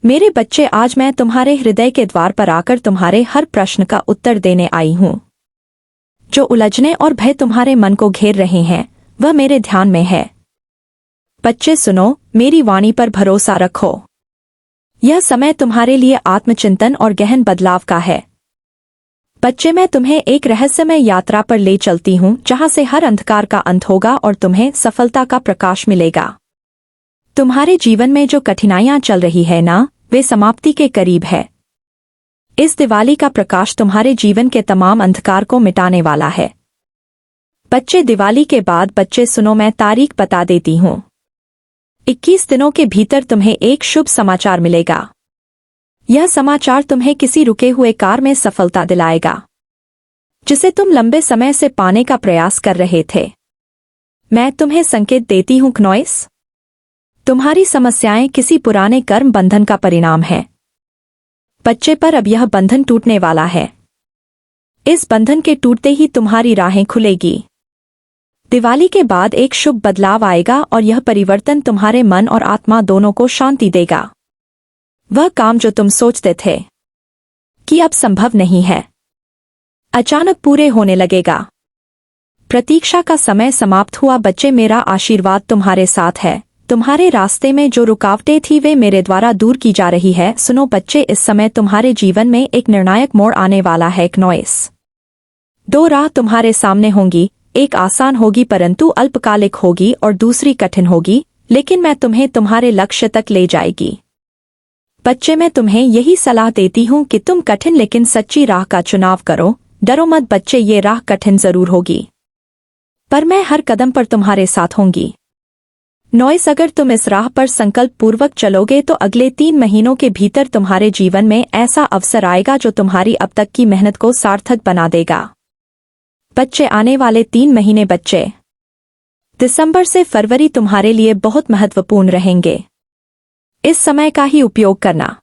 मेरे बच्चे, आज मैं तुम्हारे हृदय के द्वार पर आकर तुम्हारे हर प्रश्न का उत्तर देने आई हूँ। जो उलझने और भय तुम्हारे मन को घेर रहे हैं वह मेरे ध्यान में है। बच्चे सुनो, मेरी वाणी पर भरोसा रखो। यह समय तुम्हारे लिए आत्मचिंतन और गहन बदलाव का है। बच्चे, मैं तुम्हें एक रहस्यमय यात्रा पर ले चलती हूँ जहाँ से हर अंधकार का अंत होगा और तुम्हें सफलता का प्रकाश मिलेगा। तुम्हारे जीवन में जो कठिनाइयाँ चल रही है ना, वे समाप्ति के करीब है। इस दिवाली का प्रकाश तुम्हारे जीवन के तमाम अंधकार को मिटाने वाला है। बच्चे, दिवाली के बाद बच्चे सुनो, मैं तारीख बता देती हूँ। 21 दिनों के भीतर तुम्हें एक शुभ समाचार मिलेगा। यह समाचार तुम्हें किसी रुके हुए कार्य में सफलता दिलाएगा जिसे तुम लंबे समय से पाने का प्रयास कर रहे थे। मैं तुम्हें संकेत देती हूँ क्नॉइस, तुम्हारी समस्याएं किसी पुराने कर्म बंधन का परिणाम है। बच्चे, पर अब यह बंधन टूटने वाला है। इस बंधन के टूटते ही तुम्हारी राहें खुलेगी। दिवाली के बाद एक शुभ बदलाव आएगा और यह परिवर्तन तुम्हारे मन और आत्मा दोनों को शांति देगा। वह काम जो तुम सोचते थे कि अब संभव नहीं है, अचानक पूरे होने लगेगा। प्रतीक्षा का समय समाप्त हुआ। बच्चे, मेरा आशीर्वाद तुम्हारे साथ है। तुम्हारे रास्ते में जो रुकावटें थी वे मेरे द्वारा दूर की जा रही है। सुनो बच्चे, इस समय तुम्हारे जीवन में एक निर्णायक मोड़ आने वाला है। क्नॉइस, 2 राह तुम्हारे सामने होंगी। एक आसान होगी परंतु अल्पकालिक होगी और दूसरी कठिन होगी, लेकिन मैं तुम्हें तुम्हारे लक्ष्य तक ले जाएगी। बच्चे, मैं तुम्हें यही सलाह देती हूँ कि तुम कठिन लेकिन सच्ची राह का चुनाव करो। डरो मत बच्चे, ये राह कठिन जरूर होगी पर मैं हर कदम पर तुम्हारे साथ होंगी। नॉइस, अगर तुम इस राह पर संकल्प पूर्वक चलोगे तो अगले 3 महीनों के भीतर तुम्हारे जीवन में ऐसा अवसर आएगा जो तुम्हारी अब तक की मेहनत को सार्थक बना देगा। बच्चे, आने वाले 3 महीने बच्चे, दिसंबर से फरवरी तुम्हारे लिए बहुत महत्वपूर्ण रहेंगे। इस समय का ही उपयोग करना।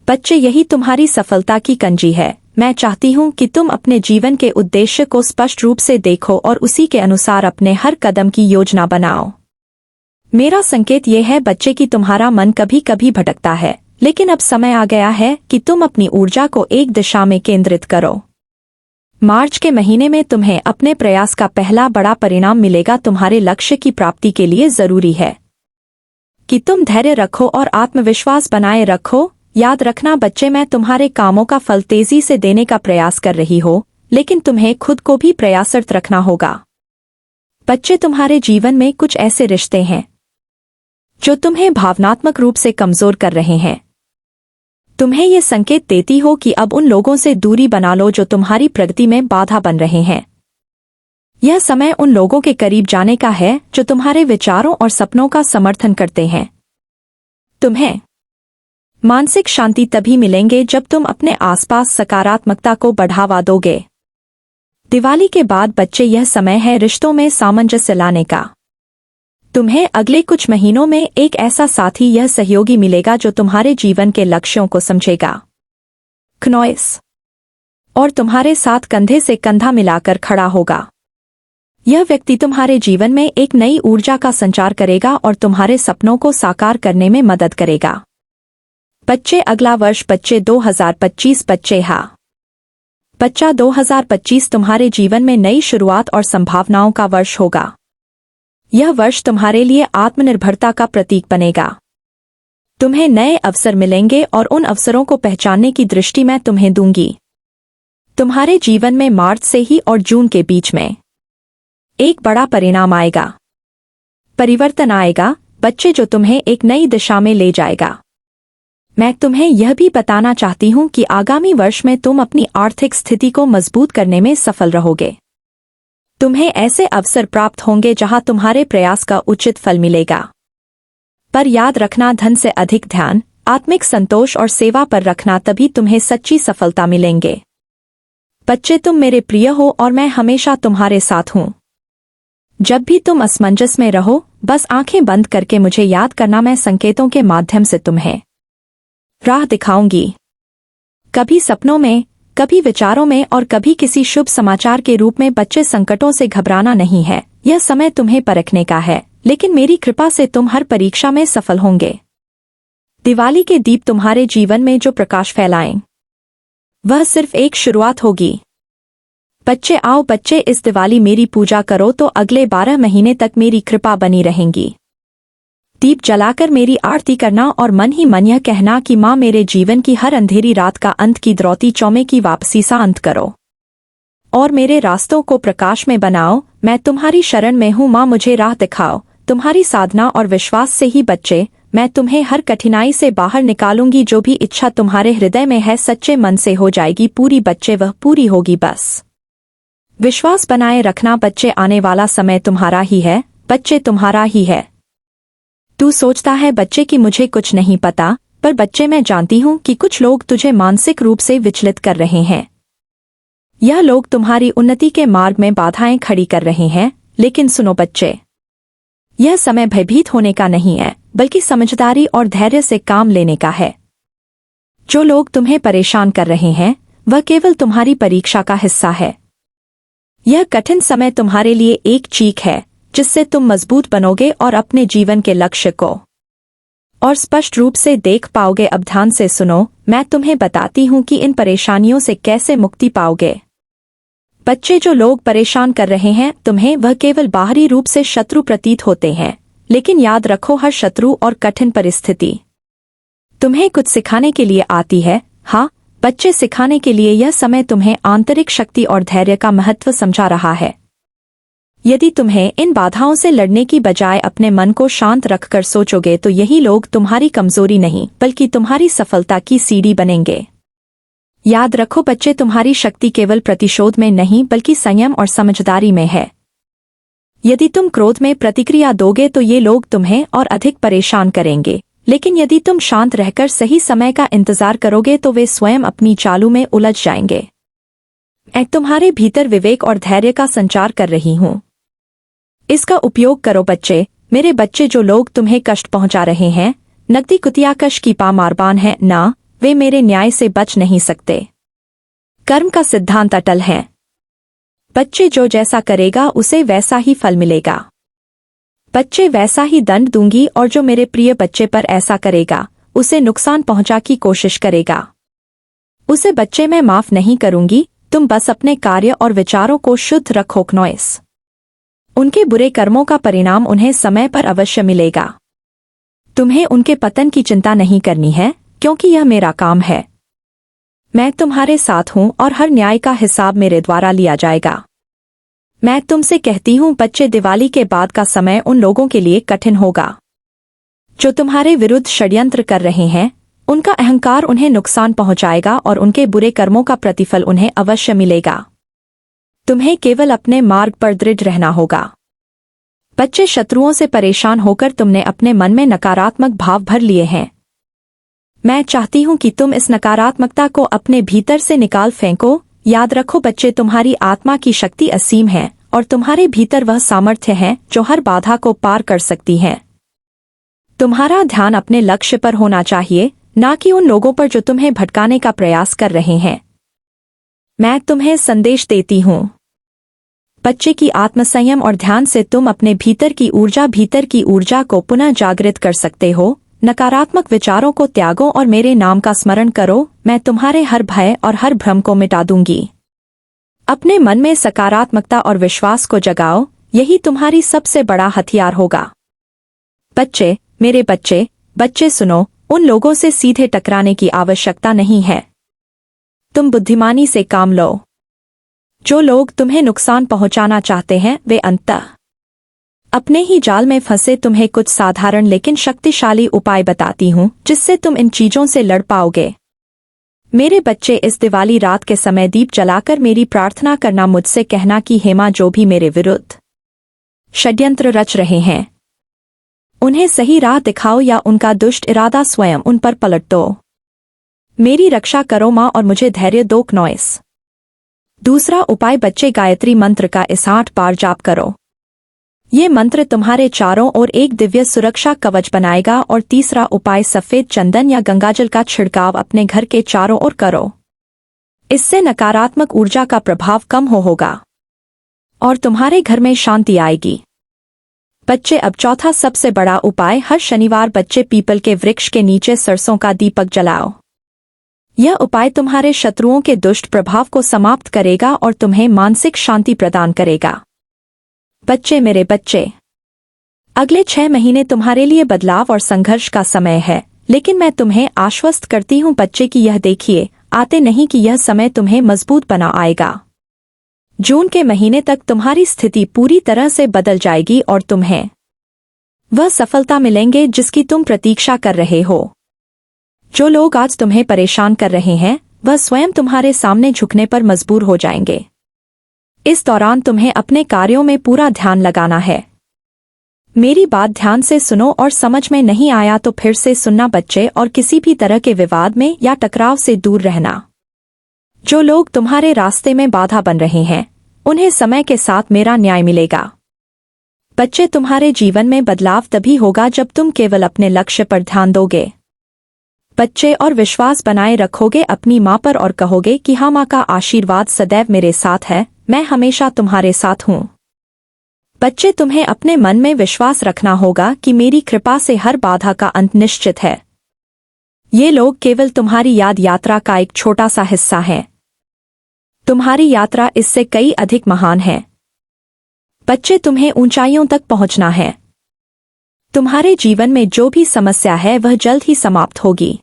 बच्चे, यही तुम्हारी सफलता की कंजी है। मैं चाहती हूँ कि तुम अपने जीवन के उद्देश्य को स्पष्ट रूप से देखो और उसी के अनुसार अपने हर कदम की योजना बनाओ। मेरा संकेत यह है बच्चे कि तुम्हारा मन कभी कभी भटकता है, लेकिन अब समय आ गया है कि तुम अपनी ऊर्जा को एक दिशा में केंद्रित करो। मार्च के महीने में तुम्हें अपने प्रयास का पहला बड़ा परिणाम मिलेगा। तुम्हारे लक्ष्य की प्राप्ति के लिए जरूरी है कि तुम धैर्य रखो और आत्मविश्वास बनाए रखो। याद रखना बच्चे, मैं तुम्हारे कामों का फल तेजी से देने का प्रयास कर रही हो, लेकिन तुम्हें खुद को भी प्रयासरत रखना होगा। बच्चे, तुम्हारे जीवन में कुछ ऐसे रिश्ते हैं जो तुम्हें भावनात्मक रूप से कमजोर कर रहे हैं। तुम्हें ये संकेत देती हो कि अब उन लोगों से दूरी बना लो जो तुम्हारी प्रगति में बाधा बन रहे हैं। यह समय उन लोगों के करीब जाने का है जो तुम्हारे विचारों और सपनों का समर्थन करते हैं। तुम्हें मानसिक शांति तभी मिलेंगे जब तुम अपने आसपास सकारात्मकता को बढ़ावा दोगे। दिवाली के बाद बच्चे, यह समय है रिश्तों में सामंजस्य लाने का। तुम्हें अगले कुछ महीनों में एक ऐसा साथी या सहयोगी मिलेगा जो तुम्हारे जीवन के लक्ष्यों को समझेगा। क्नॉइस, और तुम्हारे साथ कंधे से कंधा मिलाकर खड़ा होगा। यह व्यक्ति तुम्हारे जीवन में एक नई ऊर्जा का संचार करेगा और तुम्हारे सपनों को साकार करने में मदद करेगा। बच्चे, अगला वर्ष बच्चे 2025 बच्चे, हाँ बच्चा, 2025 तुम्हारे जीवन में नई शुरुआत और संभावनाओं का वर्ष होगा। यह वर्ष तुम्हारे लिए आत्मनिर्भरता का प्रतीक बनेगा। तुम्हें नए अवसर मिलेंगे और उन अवसरों को पहचानने की दृष्टि मैं तुम्हें दूंगी। तुम्हारे जीवन में मार्च से ही और जून के बीच में एक बड़ा परिणाम आएगा, परिवर्तन आएगा बच्चे, जो तुम्हें एक नई दिशा में ले जाएगा। मैं तुम्हें यह भी बताना चाहती हूँ कि आगामी वर्ष में तुम अपनी आर्थिक स्थिति को मजबूत करने में सफल रहोगे। तुम्हें ऐसे अवसर प्राप्त होंगे जहां तुम्हारे प्रयास का उचित फल मिलेगा। पर याद रखना, धन से अधिक ध्यान, आत्मिक संतोष और सेवा पर रखना, तभी तुम्हें सच्ची सफलता मिलेंगे। बच्चे, तुम मेरे प्रिय हो और मैं हमेशा तुम्हारे साथ हूँ। जब भी तुम असमंजस में रहो, बस आंखें बंद करके मुझे याद करना। मैं संकेतों के माध्यम से तुम्हें राह दिखाऊंगी, कभी सपनों में, कभी विचारों में और कभी किसी शुभ समाचार के रूप में। बच्चे, संकटों से घबराना नहीं है। यह समय तुम्हें परखने का है, लेकिन मेरी कृपा से तुम हर परीक्षा में सफल होंगे। दिवाली के दीप तुम्हारे जीवन में जो प्रकाश फैलाएं, वह सिर्फ एक शुरुआत होगी। बच्चे आओ बच्चे, इस दिवाली मेरी पूजा करो तो अगले 12 महीने तक मेरी कृपा बनी रहेंगी। दीप जलाकर मेरी आरती करना और मन ही मन यह कहना कि माँ मेरे जीवन की हर अंधेरी रात का अंत की द्रौती चौमे की वापसी सा अंत करो और मेरे रास्तों को प्रकाश में बनाओ। मैं तुम्हारी शरण में हूँ माँ, मुझे राह दिखाओ। तुम्हारी साधना और विश्वास से ही बच्चे मैं तुम्हें हर कठिनाई से बाहर निकालूंगी। जो भी इच्छा तुम्हारे हृदय में है सच्चे मन से हो जाएगी पूरी बच्चे, वह पूरी होगी। बस विश्वास बनाए रखना बच्चे, आने वाला समय तुम्हारा ही है बच्चे, तुम्हारा ही है। तू सोचता है बच्चे कि मुझे कुछ नहीं पता, पर बच्चे मैं जानती हूँ कि कुछ लोग तुझे मानसिक रूप से विचलित कर रहे हैं। यह लोग तुम्हारी उन्नति के मार्ग में बाधाएं खड़ी कर रहे हैं। लेकिन सुनो बच्चे, यह समय भयभीत होने का नहीं है, बल्कि समझदारी और धैर्य से काम लेने का है। जो लोग तुम्हें परेशान कर रहे हैं वह केवल तुम्हारी परीक्षा का हिस्सा है। यह कठिन समय तुम्हारे लिए एक चीख है जिससे तुम मजबूत बनोगे और अपने जीवन के लक्ष्य को और स्पष्ट रूप से देख पाओगे। अब ध्यान से सुनो, मैं तुम्हें बताती हूँ कि इन परेशानियों से कैसे मुक्ति पाओगे। बच्चे, जो लोग परेशान कर रहे हैं तुम्हें, वह केवल बाहरी रूप से शत्रु प्रतीत होते हैं, लेकिन याद रखो हर शत्रु और कठिन परिस्थिति तुम्हें कुछ सिखाने के लिए आती है। हाँ बच्चे, सिखाने के लिए। यह समय तुम्हें आंतरिक शक्ति और धैर्य का महत्व समझा रहा है। यदि तुम्हें इन बाधाओं से लड़ने की बजाय अपने मन को शांत रखकर सोचोगे तो यही लोग तुम्हारी कमजोरी नहीं बल्कि तुम्हारी सफलता की सीढ़ी बनेंगे। याद रखो बच्चे, तुम्हारी शक्ति केवल प्रतिशोध में नहीं बल्कि संयम और समझदारी में है। यदि तुम क्रोध में प्रतिक्रिया दोगे तो ये लोग तुम्हें और अधिक परेशान करेंगे, लेकिन यदि तुम शांत रहकर सही समय का इंतजार करोगे तो वे स्वयं अपनी चालों में उलझ जाएंगे। मैं तुम्हारे भीतर विवेक और धैर्य का संचार कर रही हूँ, इसका उपयोग करो बच्चे। मेरे बच्चे, जो लोग तुम्हें कष्ट पहुंचा रहे हैं नकदी कुतिया कश की पामारबान है ना, वे मेरे न्याय से बच नहीं सकते। कर्म का सिद्धांत अटल है बच्चे, जो जैसा करेगा उसे वैसा ही फल मिलेगा। बच्चे, वैसा ही दंड दूंगी और जो मेरे प्रिय बच्चे पर ऐसा करेगा उसे नुकसान पहुंचा की कोशिश करेगा उसे बच्चे मैं माफ नहीं करूंगी। तुम बस अपने कार्य और विचारों को शुद्ध रखो नॉइस। उनके बुरे कर्मों का परिणाम उन्हें समय पर अवश्य मिलेगा। तुम्हें उनके पतन की चिंता नहीं करनी है क्योंकि यह मेरा काम है। मैं तुम्हारे साथ हूं और हर न्याय का हिसाब मेरे द्वारा लिया जाएगा। मैं तुमसे कहती हूं बच्चे, दिवाली के बाद का समय उन लोगों के लिए कठिन होगा जो तुम्हारे विरुद्ध षड्यंत्र कर रहे हैं। उनका अहंकार उन्हें नुकसान पहुंचाएगा और उनके बुरे कर्मों का प्रतिफल उन्हें अवश्य मिलेगा। तुम्हें केवल अपने मार्ग पर दृढ़ रहना होगा। बच्चे, शत्रुओं से परेशान होकर तुमने अपने मन में नकारात्मक भाव भर लिए हैं। मैं चाहती हूं कि तुम इस नकारात्मकता को अपने भीतर से निकाल फेंको। याद रखो बच्चे, तुम्हारी आत्मा की शक्ति असीम है और तुम्हारे भीतर वह सामर्थ्य है जो हर बाधा को पार कर सकती है। तुम्हारा ध्यान अपने लक्ष्य पर होना चाहिए, ना कि उन लोगों पर जो तुम्हें भटकाने का प्रयास कर रहे हैं। मैं तुम्हें संदेश देती हूँ बच्चे की आत्मसंयम और ध्यान से तुम अपने भीतर की ऊर्जा को पुनः जागृत कर सकते हो। नकारात्मक विचारों को त्यागो और मेरे नाम का स्मरण करो। मैं तुम्हारे हर भय और हर भ्रम को मिटा दूंगी। अपने मन में सकारात्मकता और विश्वास को जगाओ, यही तुम्हारी सबसे बड़ा हथियार होगा। बच्चे, मेरे बच्चे, बच्चे सुनो, उन लोगों से सीधे टकराने की आवश्यकता नहीं है। तुम बुद्धिमानी से काम लो। जो लोग तुम्हें नुकसान पहुंचाना चाहते हैं वे अंततः अपने ही जाल में फंसे। तुम्हें कुछ साधारण लेकिन शक्तिशाली उपाय बताती हूँ जिससे तुम इन चीजों से लड़ पाओगे। मेरे बच्चे, इस दिवाली रात के समय दीप जलाकर मेरी प्रार्थना करना, मुझसे कहना कि हेमा, जो भी मेरे विरुद्ध षड्यंत्र रच रहे हैं उन्हें सही राह दिखाओ या उनका दुष्ट इरादा स्वयं उन पर पलट दो। मेरी रक्षा करो माँ और मुझे धैर्य दो नॉइस। दूसरा उपाय बच्चे, गायत्री मंत्र का 68 बार जाप करो। ये मंत्र तुम्हारे चारों ओर एक दिव्य सुरक्षा कवच बनाएगा। और तीसरा उपाय, सफेद चंदन या गंगाजल का छिड़काव अपने घर के चारों ओर करो। इससे नकारात्मक ऊर्जा का प्रभाव कम होगा और तुम्हारे घर में शांति आएगी। बच्चे अब चौथा सबसे बड़ा उपाय, हर शनिवार बच्चे पीपल के वृक्ष के नीचे सरसों का दीपक जलाओ। यह उपाय तुम्हारे शत्रुओं के दुष्ट प्रभाव को समाप्त करेगा और तुम्हें मानसिक शांति प्रदान करेगा। बच्चे, मेरे बच्चे, अगले 6 महीने तुम्हारे लिए बदलाव और संघर्ष का समय है, लेकिन मैं तुम्हें आश्वस्त करती हूँ बच्चे कि यह देखिए आते नहीं कि यह समय तुम्हें मजबूत बना आएगा। जून के महीने तक तुम्हारी स्थिति पूरी तरह से बदल जाएगी और तुम्हें वह सफलता मिलेंगे जिसकी तुम प्रतीक्षा कर रहे हो। जो लोग आज तुम्हें परेशान कर रहे हैं वह स्वयं तुम्हारे सामने झुकने पर मजबूर हो जाएंगे। इस दौरान तुम्हें अपने कार्यों में पूरा ध्यान लगाना है। मेरी बात ध्यान से सुनो और समझ में नहीं आया तो फिर से सुनना बच्चे, और किसी भी तरह के विवाद में या टकराव से दूर रहना। जो लोग तुम्हारे रास्ते में बाधा बन रहे हैं उन्हें समय के साथ मेरा न्याय मिलेगा। बच्चे, तुम्हारे जीवन में बदलाव तभी होगा जब तुम केवल अपने लक्ष्य पर ध्यान दोगे बच्चे, और विश्वास बनाए रखोगे अपनी माँ पर और कहोगे कि हाँ, माँ का आशीर्वाद सदैव मेरे साथ है, मैं हमेशा तुम्हारे साथ हूँ। बच्चे, तुम्हें अपने मन में विश्वास रखना होगा कि मेरी कृपा से हर बाधा का अंत निश्चित है। ये लोग केवल तुम्हारी यात्रा का एक छोटा सा हिस्सा है। तुम्हारी यात्रा इससे कई अधिक महान है। बच्चे, तुम्हें ऊंचाइयों तक पहुंचना है। तुम्हारे जीवन में जो भी समस्या है वह जल्द ही समाप्त होगी।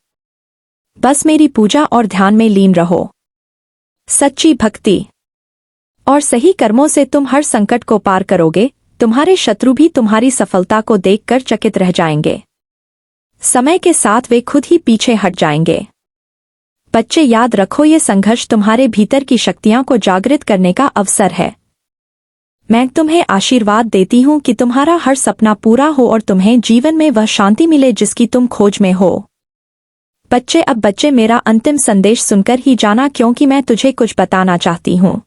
बस मेरी पूजा और ध्यान में लीन रहो। सच्ची भक्ति और सही कर्मों से तुम हर संकट को पार करोगे। तुम्हारे शत्रु भी तुम्हारी सफलता को देखकर चकित रह जाएंगे। समय के साथ वे खुद ही पीछे हट जाएंगे। बच्चे, याद रखो, ये संघर्ष तुम्हारे भीतर की शक्तियां को जागृत करने का अवसर है। मैं तुम्हें आशीर्वाद देती हूँ कि तुम्हारा हर सपना पूरा हो और तुम्हें जीवन में वह शांति मिले जिसकी तुम खोज में हो। बच्चे, अब बच्चे, मेरा अंतिम संदेश सुनकर ही जाना, क्योंकि मैं तुझे कुछ बताना चाहती हूँ।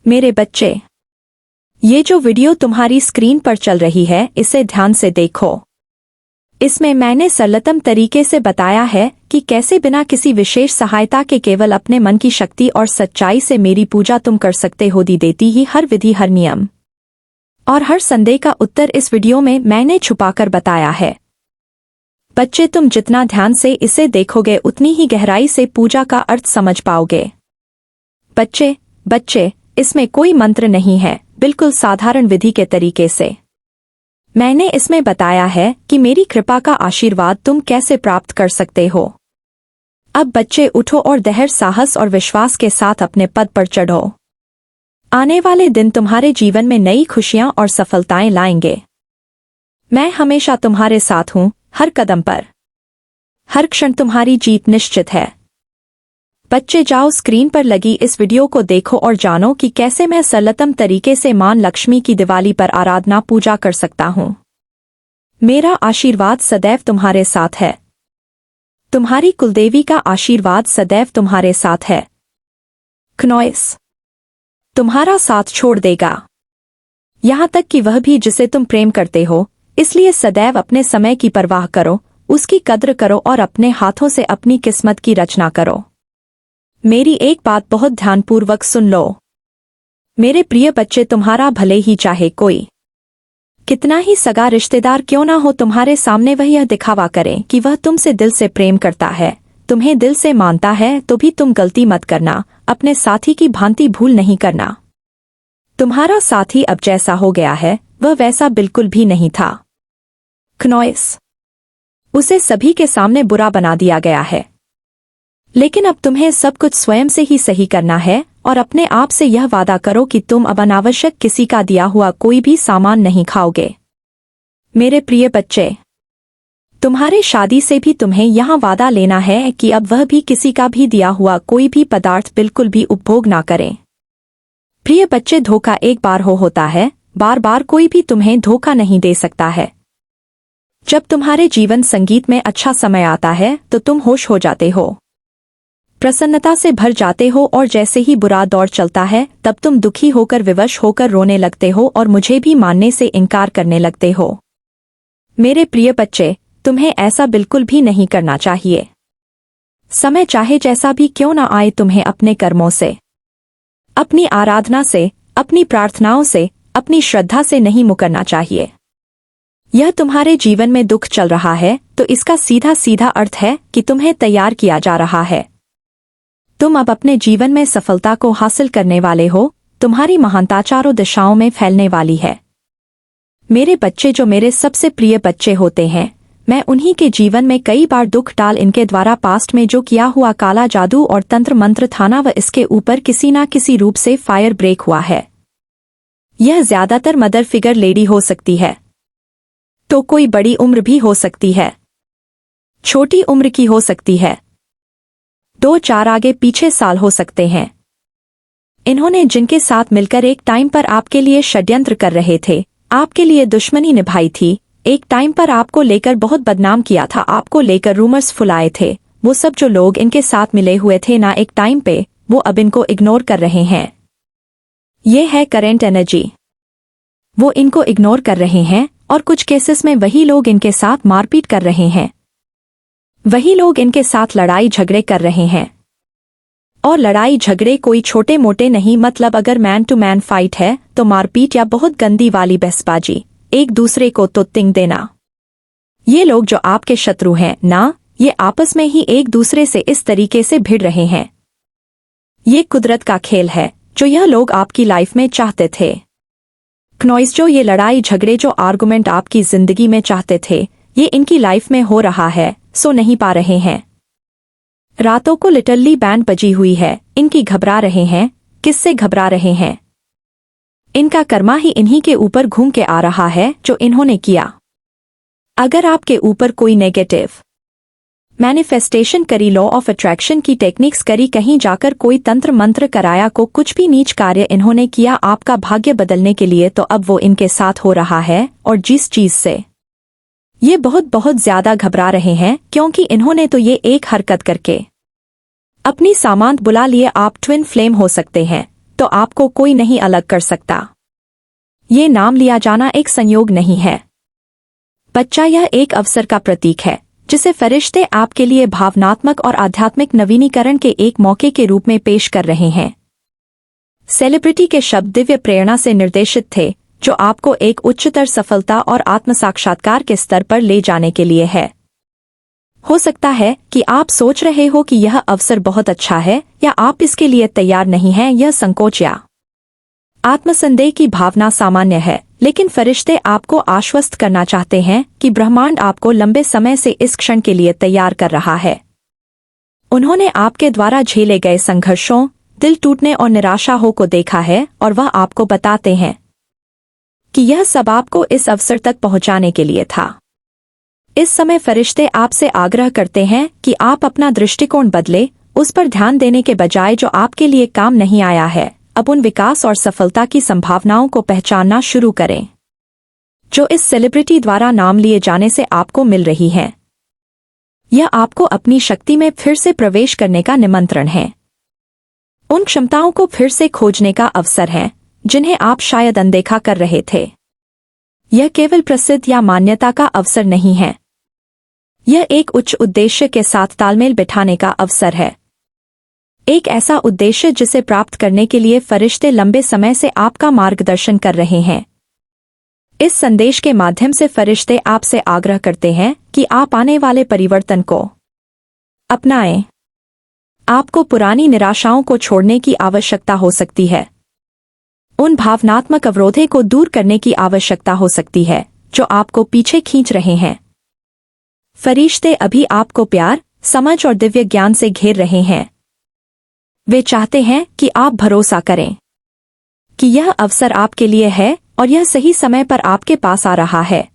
मेरे बच्चे, ये जो वीडियो तुम्हारी स्क्रीन पर चल रही है इसे ध्यान से देखो। इसमें मैंने सरलतम तरीके से बताया है कि कैसे बिना किसी विशेष सहायता के केवल अपने मन की शक्ति और सच्चाई से मेरी पूजा तुम कर सकते हो। दी देती ही हर विधि, हर नियम और हर संदेह का उत्तर इस वीडियो में मैंने छुपाकर बताया है। बच्चे, तुम जितना ध्यान से इसे देखोगे उतनी ही गहराई से पूजा का अर्थ समझ पाओगे। बच्चे, इसमें कोई मंत्र नहीं है, बिल्कुल साधारण विधि के तरीके से मैंने इसमें बताया है कि मेरी कृपा का आशीर्वाद तुम कैसे प्राप्त कर सकते हो। अब बच्चे, उठो और धैर्य, साहस और विश्वास के साथ अपने पद पर चढ़ो। आने वाले दिन तुम्हारे जीवन में नई खुशियां और सफलताएं लाएंगे। मैं हमेशा तुम्हारे साथ हूं, हर कदम पर, हर क्षण तुम्हारी जीत निश्चित है। बच्चे, जाओ स्क्रीन पर लगी इस वीडियो को देखो और जानो कि कैसे मैं सरलतम तरीके से मां लक्ष्मी की दिवाली पर आराधना पूजा कर सकता हूं। मेरा आशीर्वाद सदैव तुम्हारे साथ है। तुम्हारी कुलदेवी का आशीर्वाद सदैव तुम्हारे साथ है। खनौस तुम्हारा साथ छोड़ देगा, यहां तक कि वह भी जिसे तुम प्रेम करते हो। इसलिए सदैव अपने समय की परवाह करो, उसकी कद्र करो और अपने हाथों से अपनी किस्मत की रचना करो। मेरी एक बात बहुत ध्यानपूर्वक सुन लो। मेरे प्रिय बच्चे, तुम्हारा भले ही चाहे कोई कितना ही सगा रिश्तेदार क्यों ना हो तुम्हारे सामने वह यह दिखावा करें कि वह तुमसे दिल से प्रेम करता है, तुम्हें दिल से मानता है, तो भी तुम गलती मत करना, अपने साथी की भांति भूल नहीं करना। तुम्हारा साथी अब जैसा हो गया है वह वैसा बिल्कुल भी नहीं था। खनौस उसे सभी के सामने बुरा बना दिया गया है। लेकिन अब तुम्हें सब कुछ स्वयं से ही सही करना है और अपने आप से यह वादा करो कि तुम अब अनावश्यक किसी का दिया हुआ कोई भी सामान नहीं खाओगे। मेरे प्रिय बच्चे, तुम्हारे शादी से भी तुम्हें यहाँ वादा लेना है कि अब वह भी किसी का भी दिया हुआ कोई भी पदार्थ बिल्कुल भी उपभोग ना करें। प्रिय बच्चे, धोखा एक बार होता है, बार बार कोई भी तुम्हें धोखा नहीं दे सकता है। जब तुम्हारे जीवन संगीत में अच्छा समय आता है तो तुम होश हो जाते हो, प्रसन्नता से भर जाते हो, और जैसे ही बुरा दौर चलता है तब तुम दुखी होकर, विवश होकर रोने लगते हो और मुझे भी मानने से इनकार करने लगते हो। मेरे प्रिय बच्चे, तुम्हें ऐसा बिल्कुल भी नहीं करना चाहिए। समय चाहे जैसा भी क्यों ना आए, तुम्हें अपने कर्मों से, अपनी आराधना से, अपनी प्रार्थनाओं से, अपनी श्रद्धा से नहीं मुकरना चाहिए। यह तुम्हारे जीवन में दुख चल रहा है तो इसका सीधा सीधा अर्थ है कि तुम्हें तैयार किया जा रहा है। तुम अब अपने जीवन में सफलता को हासिल करने वाले हो। तुम्हारी महानता चारों दिशाओं में फैलने वाली है। मेरे बच्चे जो मेरे सबसे प्रिय बच्चे होते हैं, मैं उन्हीं के जीवन में कई बार दुख डाल इनके द्वारा पास्ट में जो किया हुआ काला जादू और तंत्र मंत्र था ना, वह इसके ऊपर किसी ना किसी रूप से फायर ब्रेक हुआ है। यह ज्यादातर मदर फिगर लेडी हो सकती है, तो कोई बड़ी उम्र भी हो सकती है, छोटी उम्र की हो सकती है, 2-4 आगे पीछे साल हो सकते हैं। इन्होंने जिनके साथ मिलकर एक टाइम पर आपके लिए षड्यंत्र कर रहे थे, आपके लिए दुश्मनी निभाई थी, एक टाइम पर आपको लेकर बहुत बदनाम किया था, आपको लेकर रूमर्स फुलाए थे, वो सब जो लोग इनके साथ मिले हुए थे ना एक टाइम पे, वो अब इनको इग्नोर कर रहे हैं। ये है करंट एनर्जी। वो इनको इग्नोर कर रहे हैं और कुछ केसेस में वही लोग इनके साथ मारपीट कर रहे हैं, वही लोग इनके साथ लड़ाई झगड़े कर रहे हैं। और लड़ाई झगड़े कोई छोटे मोटे नहीं, मतलब अगर मैन टू मैन फाइट है तो मारपीट या बहुत गंदी वाली बहसबाजी, एक दूसरे को तो तिंग देना। ये लोग जो आपके शत्रु हैं ना, ये आपस में ही एक दूसरे से इस तरीके से भिड़ रहे हैं। ये कुदरत का खेल है जो यह लोग आपकी लाइफ में चाहते थे। क्नॉइस जो ये लड़ाई झगड़े जो आर्गुमेंट आपकी जिंदगी में चाहते थे, ये इनकी लाइफ में हो रहा है, सो नहीं पा रहे हैं। रातों को लिटरली बैंड बजी हुई है, इनकी घबरा रहे हैं। किससे घबरा रहे हैं? इनका कर्मा ही इन्हीं के ऊपर घूम के आ रहा है जो इन्होंने किया। अगर आपके ऊपर कोई नेगेटिव मैनिफेस्टेशन करी, लॉ ऑफ अट्रैक्शन की टेक्निक्स करी, कहीं जाकर कोई तंत्र मंत्र कराया, को कुछ भी नीच कार्य इन्होंने किया आपका भाग्य बदलने के लिए, तो अब वो इनके साथ हो रहा है। और जिस चीज से ये बहुत बहुत ज्यादा घबरा रहे हैं, क्योंकि इन्होंने तो ये एक हरकत करके अपनी सामांत बुला लिए। आप ट्विन फ्लेम हो सकते हैं, तो आपको कोई नहीं अलग कर सकता। ये नाम लिया जाना एक संयोग नहीं है बच्चा, यह एक अवसर का प्रतीक है जिसे फरिश्ते आपके लिए भावनात्मक और आध्यात्मिक नवीनीकरण के एक मौके के रूप में पेश कर रहे हैं। सेलिब्रिटी के शब्द दिव्य प्रेरणा से निर्देशित थे, जो आपको एक उच्चतर सफलता और आत्मसाक्षात्कार के स्तर पर ले जाने के लिए है। हो सकता है कि आप सोच रहे हो कि यह अवसर बहुत अच्छा है, या आप इसके लिए तैयार नहीं हैं। यह संकोच या आत्मसंदेह की भावना सामान्य है, लेकिन फरिश्ते आपको आश्वस्त करना चाहते हैं कि ब्रह्मांड आपको लंबे समय से इस क्षण के लिए तैयार कर रहा है। उन्होंने आपके द्वारा झेले गए संघर्षों, दिल टूटने और निराशा हो को देखा है, और वह आपको बताते हैं कि यह सब आपको इस अवसर तक पहुंचाने के लिए था। इस समय फरिश्ते आपसे आग्रह करते हैं कि आप अपना दृष्टिकोण बदले, उस पर ध्यान देने के बजाय जो आपके लिए काम नहीं आया है। अब उन विकास और सफलता की संभावनाओं को पहचानना शुरू करें जो इस सेलिब्रिटी द्वारा नाम लिए जाने से आपको मिल रही हैं। यह आपको अपनी शक्ति में फिर से प्रवेश करने का निमंत्रण है। उन क्षमताओं को फिर से खोजने का अवसर है जिन्हें आप शायद अनदेखा कर रहे थे। यह केवल प्रसिद्ध या मान्यता का अवसर नहीं है, यह एक उच्च उद्देश्य के साथ तालमेल बिठाने का अवसर है। एक ऐसा उद्देश्य जिसे प्राप्त करने के लिए फरिश्ते लंबे समय से आपका मार्गदर्शन कर रहे हैं। इस संदेश के माध्यम से फरिश्ते आपसे आग्रह करते हैं कि आप आने वाले परिवर्तन को अपनाएं। आपको पुरानी निराशाओं को छोड़ने की आवश्यकता हो सकती है। उन भावनात्मक अवरोधों को दूर करने की आवश्यकता हो सकती है जो आपको पीछे खींच रहे हैं। फरिश्ते अभी आपको प्यार, समझ और दिव्य ज्ञान से घेर रहे हैं। वे चाहते हैं कि आप भरोसा करें कि यह अवसर आपके लिए है और यह सही समय पर आपके पास आ रहा है।